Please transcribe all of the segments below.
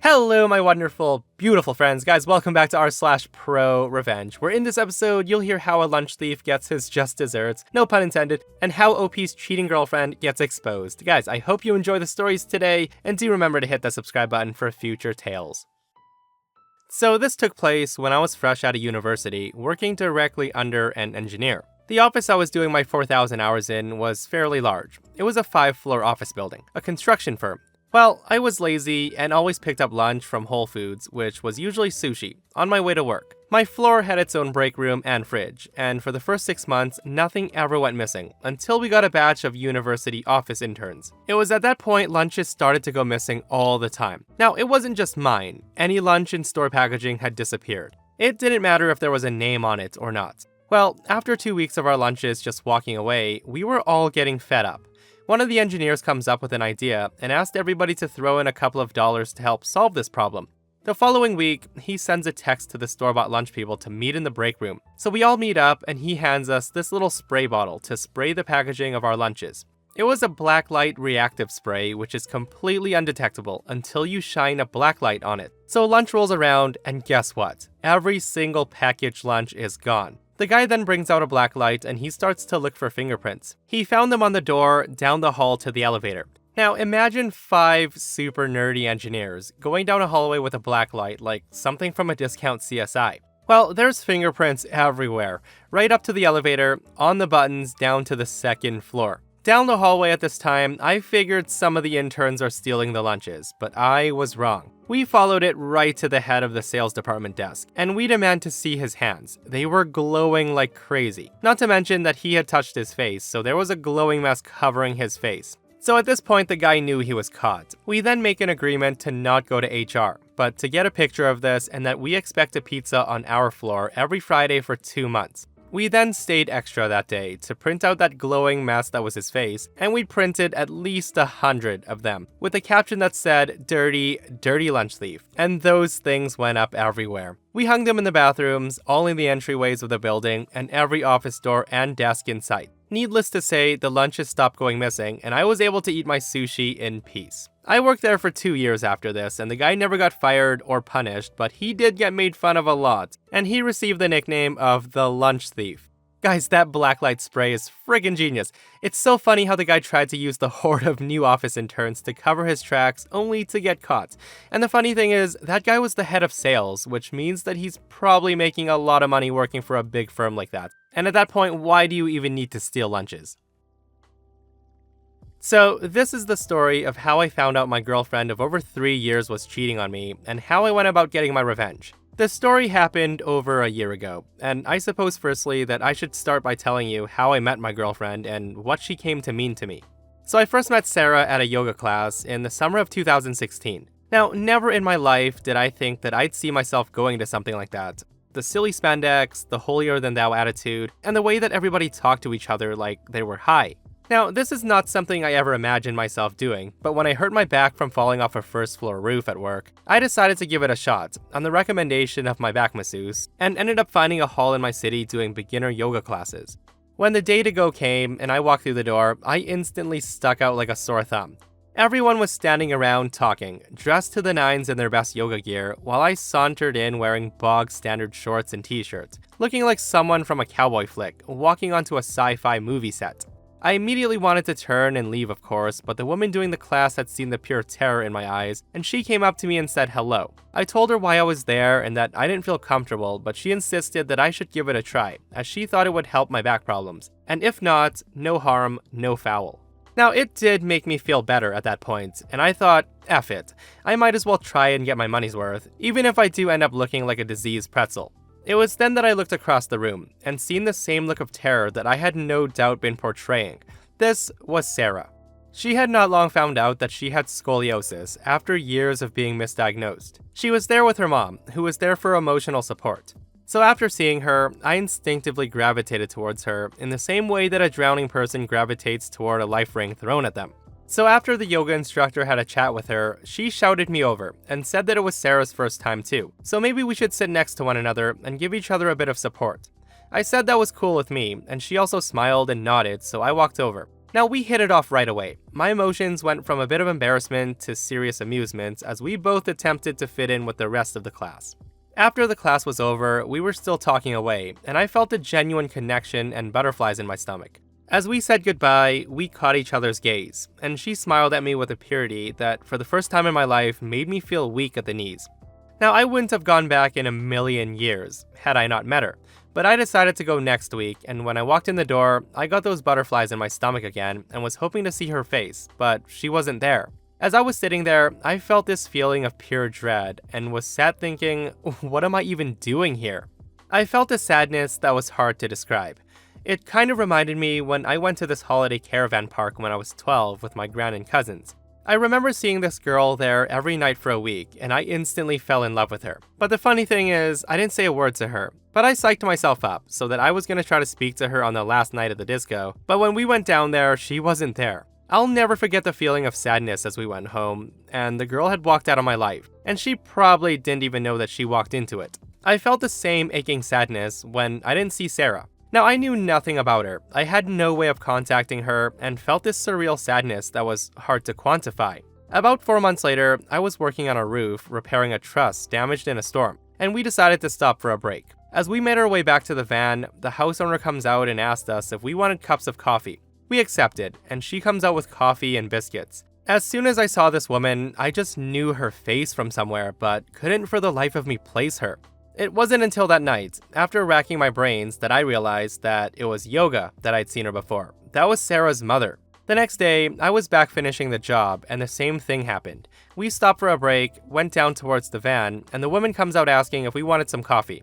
Hello, my wonderful, beautiful friends. Guys, welcome back to r/ProRevenge, where in this episode, you'll hear how a lunch thief gets his just desserts, no pun intended, and how OP's cheating girlfriend gets exposed. Guys, I hope you enjoy the stories today, and do remember to hit that subscribe button for future tales. So this took place when I was fresh out of university, working directly under an engineer. The office I was doing my 4,000 hours in was fairly large. It was a 5-floor office building, a construction firm. Well, I was lazy and always picked up lunch from Whole Foods, which was usually sushi, on my way to work. My floor had its own break room and fridge, and for the first 6 months, nothing ever went missing, until we got a batch of university office interns. It was at that point lunches started to go missing all the time. Now, it wasn't just mine. Any lunch in store packaging had disappeared. It didn't matter if there was a name on it or not. Well, after 2 weeks of our lunches just walking away, we were all getting fed up. One of the engineers comes up with an idea and asked everybody to throw in a couple of dollars to help solve this problem. The following week, he sends a text to the store-bought lunch people to meet in the break room. So we all meet up and he hands us this little spray bottle to spray the packaging of our lunches. It was a black light reactive spray, which is completely undetectable until you shine a black light on it. So lunch rolls around and guess what? Every single packaged lunch is gone. The guy then brings out a black light and he starts to look for fingerprints. He found them on the door down the hall to the elevator. Now imagine 5 super nerdy engineers going down a hallway with a black light like something from a discount CSI. Well, there's fingerprints everywhere, right up to the elevator, on the buttons, down to the 2nd floor. Down the hallway at this time, I figured some of the interns are stealing the lunches, but I was wrong. We followed it right to the head of the sales department desk, and we demand to see his hands. They were glowing like crazy. Not to mention that he had touched his face, so there was a glowing mess covering his face. So at this point, the guy knew he was caught. We then make an agreement to not go to HR, but to get a picture of this and that we expect a pizza on our floor every Friday for 2 months. We then stayed extra that day to print out that glowing mess that was his face, and we printed at least 100 of them, with a caption that said, "Dirty, dirty lunch thief," and those things went up everywhere. We hung them in the bathrooms, all in the entryways of the building, and every office door and desk in sight. Needless to say, the lunches stopped going missing, and I was able to eat my sushi in peace. I worked there for 2 years after this, and the guy never got fired or punished, but he did get made fun of a lot, and he received the nickname of the Lunch Thief. Guys, that blacklight spray is friggin' genius. It's so funny how the guy tried to use the horde of new office interns to cover his tracks only to get caught. And the funny thing is, that guy was the head of sales, which means that he's probably making a lot of money working for a big firm like that. And at that point, why do you even need to steal lunches? So this is the story of how I found out my girlfriend of over 3 years was cheating on me, and how I went about getting my revenge. The story happened over a year ago, and I suppose firstly that I should start by telling you how I met my girlfriend and what she came to mean to me. So I first met Sarah at a yoga class in the summer of 2016. Now, never in my life did I think that I'd see myself going to something like that. The silly spandex, the holier-than-thou attitude, and the way that everybody talked to each other like they were high. Now, this is not something I ever imagined myself doing, but when I hurt my back from falling off a first-floor roof at work, I decided to give it a shot, on the recommendation of my back masseuse, and ended up finding a hall in my city doing beginner yoga classes. When the day to go came and I walked through the door, I instantly stuck out like a sore thumb. Everyone was standing around talking, dressed to the nines in their best yoga gear, while I sauntered in wearing bog-standard shorts and t-shirts, looking like someone from a cowboy flick, walking onto a sci-fi movie set. I immediately wanted to turn and leave, of course, but the woman doing the class had seen the pure terror in my eyes, and she came up to me and said hello. I told her why I was there and that I didn't feel comfortable, but she insisted that I should give it a try, as she thought it would help my back problems. And if not, no harm, no foul. Now, it did make me feel better at that point, and I thought, F it, I might as well try and get my money's worth, even if I do end up looking like a diseased pretzel. It was then that I looked across the room, and seen the same look of terror that I had no doubt been portraying. This was Sarah. She had not long found out that she had scoliosis after years of being misdiagnosed. She was there with her mom, who was there for emotional support. So after seeing her, I instinctively gravitated towards her in the same way that a drowning person gravitates toward a life ring thrown at them. So after the yoga instructor had a chat with her, she shouted me over and said that it was Sarah's first time too, so maybe we should sit next to one another and give each other a bit of support. I said that was cool with me, and she also smiled and nodded, so I walked over. Now, we hit it off right away. My emotions went from a bit of embarrassment to serious amusement as we both attempted to fit in with the rest of the class. After the class was over, we were still talking away, and I felt a genuine connection and butterflies in my stomach. As we said goodbye, we caught each other's gaze, and she smiled at me with a purity that, for the first time in my life, made me feel weak at the knees. Now, I wouldn't have gone back in a million years, had I not met her, but I decided to go next week, and when I walked in the door, I got those butterflies in my stomach again and was hoping to see her face, but she wasn't there. As I was sitting there, I felt this feeling of pure dread and was sat thinking, what am I even doing here? I felt a sadness that was hard to describe. It kind of reminded me when I went to this holiday caravan park when I was 12 with my grand and cousins. I remember seeing this girl there every night for a week, and I instantly fell in love with her. But the funny thing is, I didn't say a word to her, but I psyched myself up so that I was going to try to speak to her on the last night of the disco, but when we went down there, she wasn't there. I'll never forget the feeling of sadness as we went home, and the girl had walked out of my life, and she probably didn't even know that she walked into it. I felt the same aching sadness when I didn't see Sarah. Now, I knew nothing about her, I had no way of contacting her, and felt this surreal sadness that was hard to quantify. About 4 months later, I was working on a roof, repairing a truss damaged in a storm, and we decided to stop for a break. As we made our way back to the van, the house owner comes out and asked us if we wanted cups of coffee. We accepted, and she comes out with coffee and biscuits. As soon as I saw this woman, I just knew her face from somewhere, but couldn't for the life of me place her. It wasn't until that night, after racking my brains, that I realized that it was Yoga that I'd seen her before. That was Sarah's mother. The next day, I was back finishing the job, and the same thing happened. We stopped for a break, went down towards the van, and the woman comes out asking if we wanted some coffee.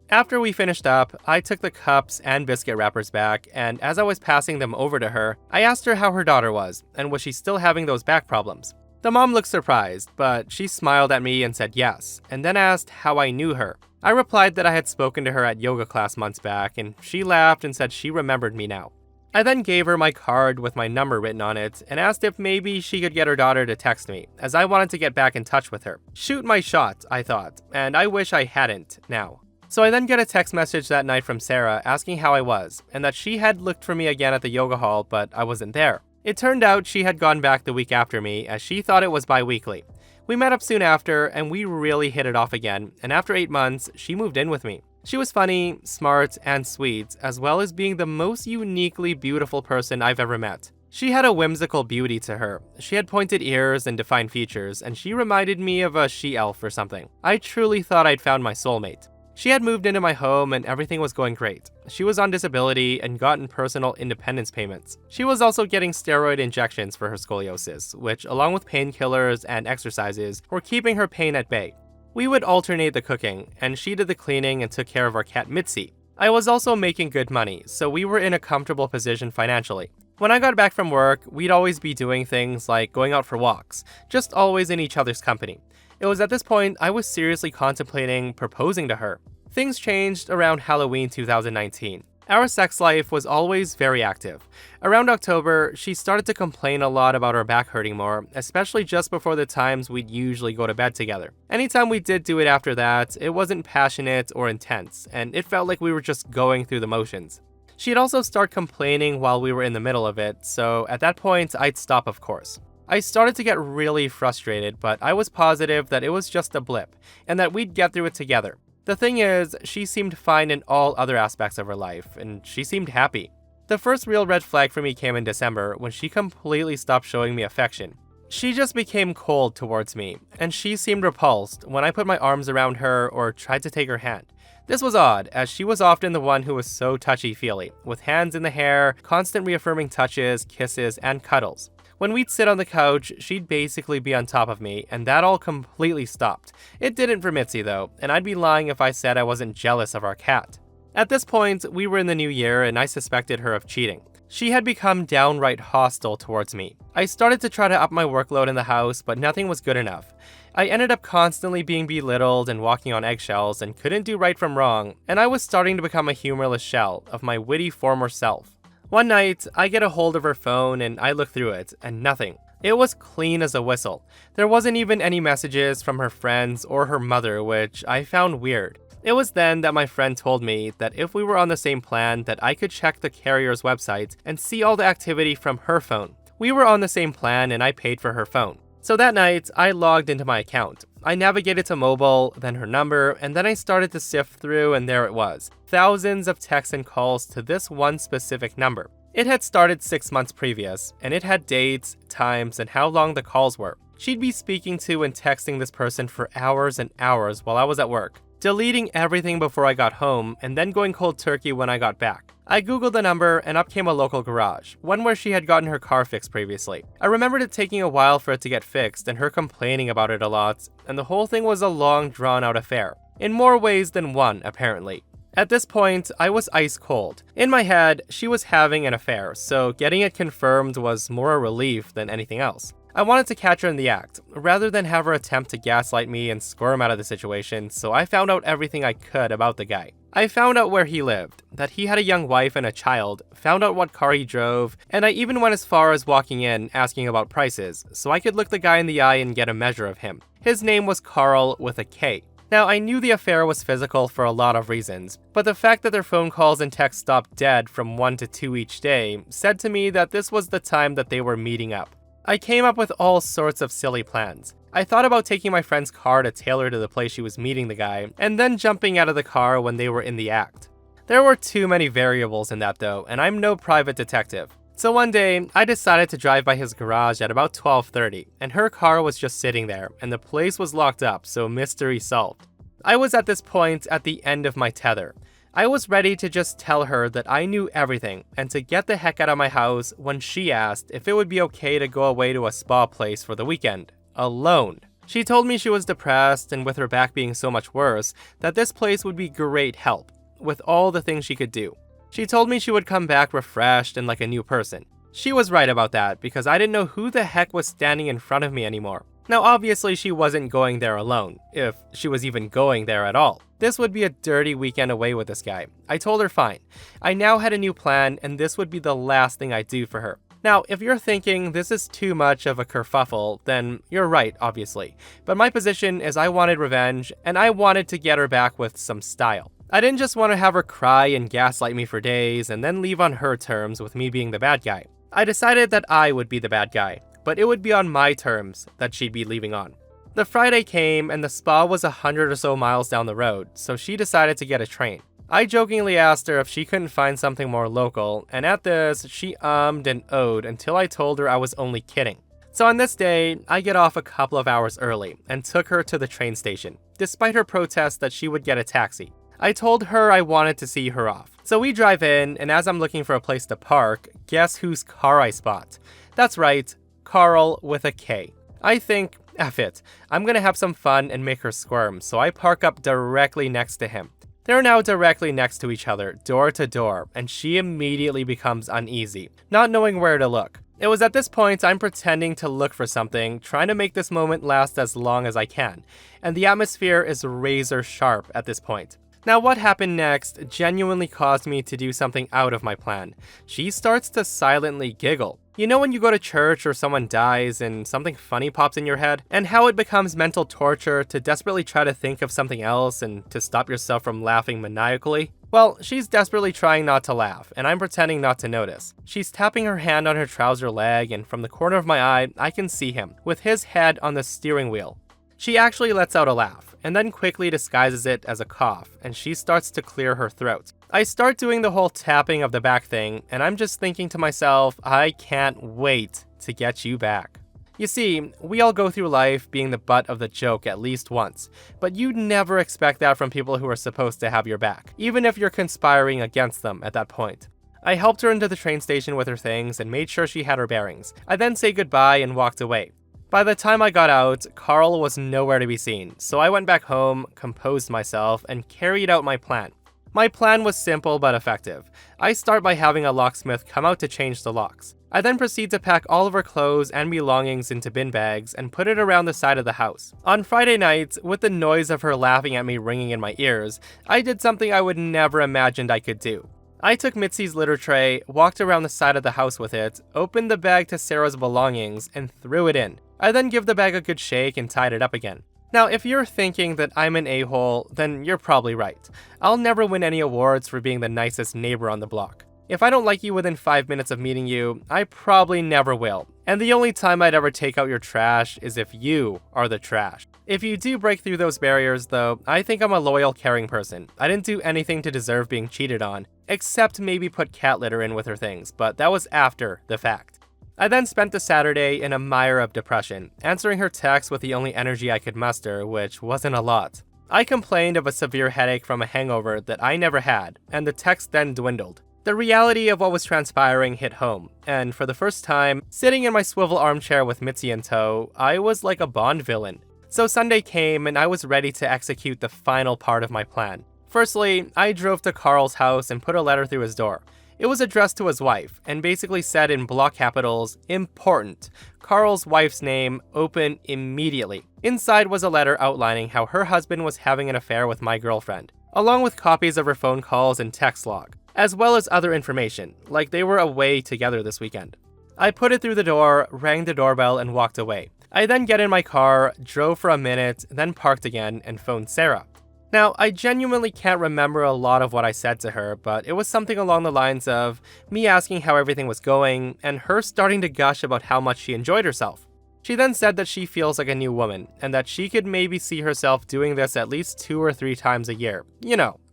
After we finished up, I took the cups and biscuit wrappers back, and as I was passing them over to her, I asked her how her daughter was, and was she still having those back problems. The mom looked surprised, but she smiled at me and said yes, and then asked how I knew her. I replied that I had spoken to her at yoga class months back, and she laughed and said she remembered me now. I then gave her my card with my number written on it, and asked if maybe she could get her daughter to text me, as I wanted to get back in touch with her. Shoot my shot, I thought, and I wish I hadn't now. So I then get a text message that night from Sarah asking how I was, and that she had looked for me again at the yoga hall, but I wasn't there. It turned out she had gone back the week after me, as she thought it was bi-weekly. We met up soon after, and we really hit it off again, and after 8 months, she moved in with me. She was funny, smart, and sweet, as well as being the most uniquely beautiful person I've ever met. She had a whimsical beauty to her. She had pointed ears and defined features, and she reminded me of a she-elf or something. I truly thought I'd found my soulmate. She had moved into my home and everything was going great. She was on disability and gotten personal independence payments. She was also getting steroid injections for her scoliosis, which, along with painkillers and exercises, were keeping her pain at bay. We would alternate the cooking, and she did the cleaning and took care of our cat Mitzi. I was also making good money, so we were in a comfortable position financially. When I got back from work, we'd always be doing things like going out for walks, just always in each other's company. It was at this point I was seriously contemplating proposing to her. Things changed around Halloween 2019. Our sex life was always very active. Around October, she started to complain a lot about her back hurting more, especially just before the times we'd usually go to bed together. Anytime we did do it after that, it wasn't passionate or intense, and it felt like we were just going through the motions. She'd also start complaining while we were in the middle of it, so at that point, I'd stop, of course. I started to get really frustrated, but I was positive that it was just a blip, and that we'd get through it together. The thing is, she seemed fine in all other aspects of her life, and she seemed happy. The first real red flag for me came in December, when she completely stopped showing me affection. She just became cold towards me, and she seemed repulsed when I put my arms around her or tried to take her hand. This was odd, as she was often the one who was so touchy-feely, with hands in the hair, constant reaffirming touches, kisses, and cuddles. When we'd sit on the couch, she'd basically be on top of me, and that all completely stopped. It didn't for Mitzi though, and I'd be lying if I said I wasn't jealous of our cat. At this point, we were in the new year and I suspected her of cheating. She had become downright hostile towards me. I started to try to up my workload in the house, but nothing was good enough. I ended up constantly being belittled and walking on eggshells and couldn't do right from wrong, and I was starting to become a humorless shell of my witty former self. One night, I get a hold of her phone and I look through it, and nothing. It was clean as a whistle. There wasn't even any messages from her friends or her mother, which I found weird. It was then that my friend told me that if we were on the same plan that I could check the carrier's website and see all the activity from her phone. We were on the same plan and I paid for her phone. So that night, I logged into my account. I navigated to mobile, then her number, and then I started to sift through and there it was. Thousands of texts and calls to this one specific number. It had started 6 months previous, and it had dates, times, and how long the calls were. She'd be speaking to and texting this person for hours and hours while I was at work, deleting everything before I got home, and then going cold turkey when I got back. I googled the number and up came a local garage, one where she had gotten her car fixed previously. I remembered it taking a while for it to get fixed and her complaining about it a lot, and the whole thing was a long drawn out affair. In more ways than one, apparently. At this point, I was ice cold. In my head, she was having an affair, so getting it confirmed was more a relief than anything else. I wanted to catch her in the act, rather than have her attempt to gaslight me and squirm out of the situation, so I found out everything I could about the guy. I found out where he lived, that he had a young wife and a child, found out what car he drove, and I even went as far as walking in asking about prices, so I could look the guy in the eye and get a measure of him. His name was Carl with a K. Now, I knew the affair was physical for a lot of reasons, but the fact that their phone calls and texts stopped dead from 1 to 2 each day said to me that this was the time that they were meeting up. I came up with all sorts of silly plans. I thought about taking my friend's car to Taylor to the place she was meeting the guy, and then jumping out of the car when they were in the act. There were too many variables in that though, and I'm no private detective. So one day, I decided to drive by his garage at about 12:30, and her car was just sitting there, and the place was locked up, so mystery solved. I was at this point at the end of my tether. I was ready to just tell her that I knew everything and to get the heck out of my house when she asked if it would be okay to go away to a spa place for the weekend, alone. She told me she was depressed and with her back being so much worse, that this place would be great help, with all the things she could do. She told me she would come back refreshed and like a new person. She was right about that because I didn't know who the heck was standing in front of me anymore. Now obviously she wasn't going there alone, if she was even going there at all. This would be a dirty weekend away with this guy. I told her fine. I now had a new plan and this would be the last thing I'd do for her. Now, if you're thinking this is too much of a kerfuffle, then you're right, obviously. But my position is I wanted revenge and I wanted to get her back with some style. I didn't just want to have her cry and gaslight me for days and then leave on her terms with me being the bad guy. I decided that I would be the bad guy, but it would be on my terms that she'd be leaving on. The Friday came and the spa was 100 or so miles down the road, so she decided to get a train. I jokingly asked her if she couldn't find something more local, and at this, she ummed and oh'd until I told her I was only kidding. So on this day, I get off a couple of hours early and took her to the train station, despite her protest that she would get a taxi. I told her I wanted to see her off. So we drive in, and as I'm looking for a place to park, guess whose car I spot? That's right, Carl with a K. I think, F it, I'm gonna have some fun and make her squirm, so I park up directly next to him. They're now directly next to each other, door to door, and she immediately becomes uneasy, not knowing where to look. It was at this point I'm pretending to look for something, trying to make this moment last as long as I can, and the atmosphere is razor sharp at this point. Now what happened next genuinely caused me to do something out of my plan. She starts to silently giggle. You know when you go to church or someone dies and something funny pops in your head? And how it becomes mental torture to desperately try to think of something else and to stop yourself from laughing maniacally? Well, she's desperately trying not to laugh, and I'm pretending not to notice. She's tapping her hand on her trouser leg, and from the corner of my eye, I can see him, with his head on the steering wheel. She actually lets out a laugh, and then quickly disguises it as a cough, and she starts to clear her throat. I start doing the whole tapping of the back thing, and I'm just thinking to myself, I can't wait to get you back. You see, we all go through life being the butt of the joke at least once, but you'd never expect that from people who are supposed to have your back, even if you're conspiring against them at that point. I helped her into the train station with her things and made sure she had her bearings. I then said goodbye and walked away. By the time I got out, Carl was nowhere to be seen, so I went back home, composed myself, and carried out my plan. My plan was simple but effective. I start by having a locksmith come out to change the locks. I then proceed to pack all of her clothes and belongings into bin bags and put it around the side of the house. On Friday night, with the noise of her laughing at me ringing in my ears, I did something I would never imagined I could do. I took Mitzi's litter tray, walked around the side of the house with it, opened the bag to Sarah's belongings, and threw it in. I then gave the bag a good shake and tied it up again. Now, if you're thinking that I'm an a-hole, then you're probably right. I'll never win any awards for being the nicest neighbor on the block. If I don't like you within 5 minutes of meeting you, I probably never will. And the only time I'd ever take out your trash is if you are the trash. If you do break through those barriers though, I think I'm a loyal, caring person. I didn't do anything to deserve being cheated on, except maybe put cat litter in with her things, but that was after the fact. I then spent the Saturday in a mire of depression, answering her texts with the only energy I could muster, which wasn't a lot. I complained of a severe headache from a hangover that I never had, and the text then dwindled. The reality of what was transpiring hit home, and for the first time, sitting in my swivel armchair with Mitzi in tow, I was like a Bond villain. So Sunday came, and I was ready to execute the final part of my plan. Firstly, I drove to Carl's house and put a letter through his door. It was addressed to his wife, and basically said in block capitals, "Important. Carl's wife's name, open immediately." Inside was a letter outlining how her husband was having an affair with my girlfriend, along with copies of her phone calls and text log, as well as other information, like they were away together this weekend. I put it through the door, rang the doorbell, and walked away. I then get in my car, drove for a minute, then parked again, and phoned Sarah. Now, I genuinely can't remember a lot of what I said to her, but it was something along the lines of me asking how everything was going, and her starting to gush about how much she enjoyed herself. She then said that she feels like a new woman, and that she could maybe see herself doing this at least 2 or 3 times a year,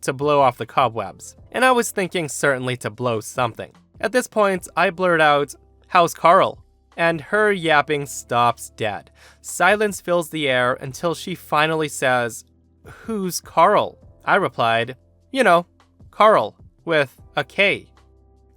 to blow off the cobwebs. And I was thinking certainly to blow something. At this point, I blurt out, "How's Carl?" And her yapping stops dead. Silence fills the air until she finally says, "Who's Carl?" I replied, Carl, with a K.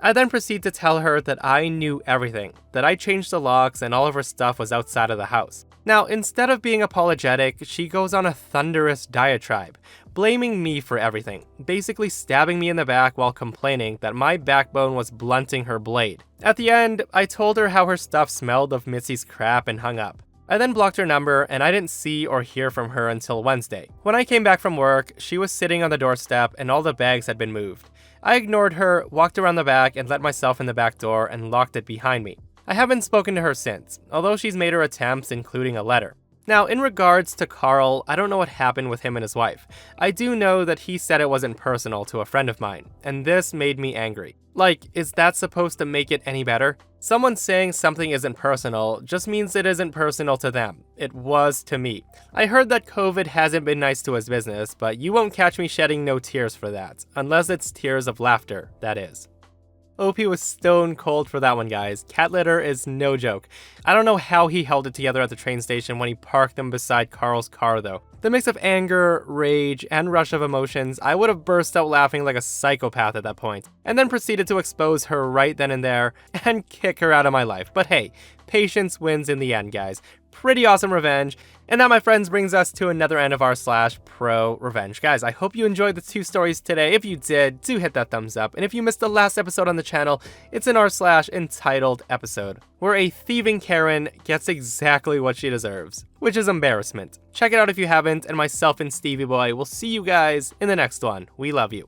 I then proceed to tell her that I knew everything, that I changed the locks and all of her stuff was outside of the house. Now, instead of being apologetic, she goes on a thunderous diatribe, blaming me for everything, basically stabbing me in the back while complaining that my backbone was blunting her blade. At the end, I told her how her stuff smelled of Mitzi's crap and hung up. I then blocked her number, and I didn't see or hear from her until Wednesday. When I came back from work, she was sitting on the doorstep and all the bags had been moved. I ignored her, walked around the back, and let myself in the back door and locked it behind me. I haven't spoken to her since, although she's made her attempts, including a letter. Now, in regards to Carl, I don't know what happened with him and his wife. I do know that he said it wasn't personal to a friend of mine, and this made me angry. Like, is that supposed to make it any better? Someone saying something isn't personal just means it isn't personal to them. It was to me. I heard that COVID hasn't been nice to his business, but you won't catch me shedding no tears for that. Unless it's tears of laughter, that is. OP was stone cold for that one, guys. Cat litter is no joke. I don't know how he held it together at the train station when he parked them beside Carl's car though. The mix of anger, rage, and rush of emotions, I would have burst out laughing like a psychopath at that point, and then proceeded to expose her right then and there, and kick her out of my life. But hey, patience wins in the end, guys. Pretty awesome revenge. And that, my friends, brings us to another end of r/ProRevenge. Guys, I hope you enjoyed the 2 stories today. If you did, do hit that thumbs up. And if you missed the last episode on the channel, it's an r/entitled episode, where a thieving Karen gets exactly what she deserves, which is embarrassment. Check it out if you haven't, and myself and Stevie Boy will see you guys in the next one. We love you.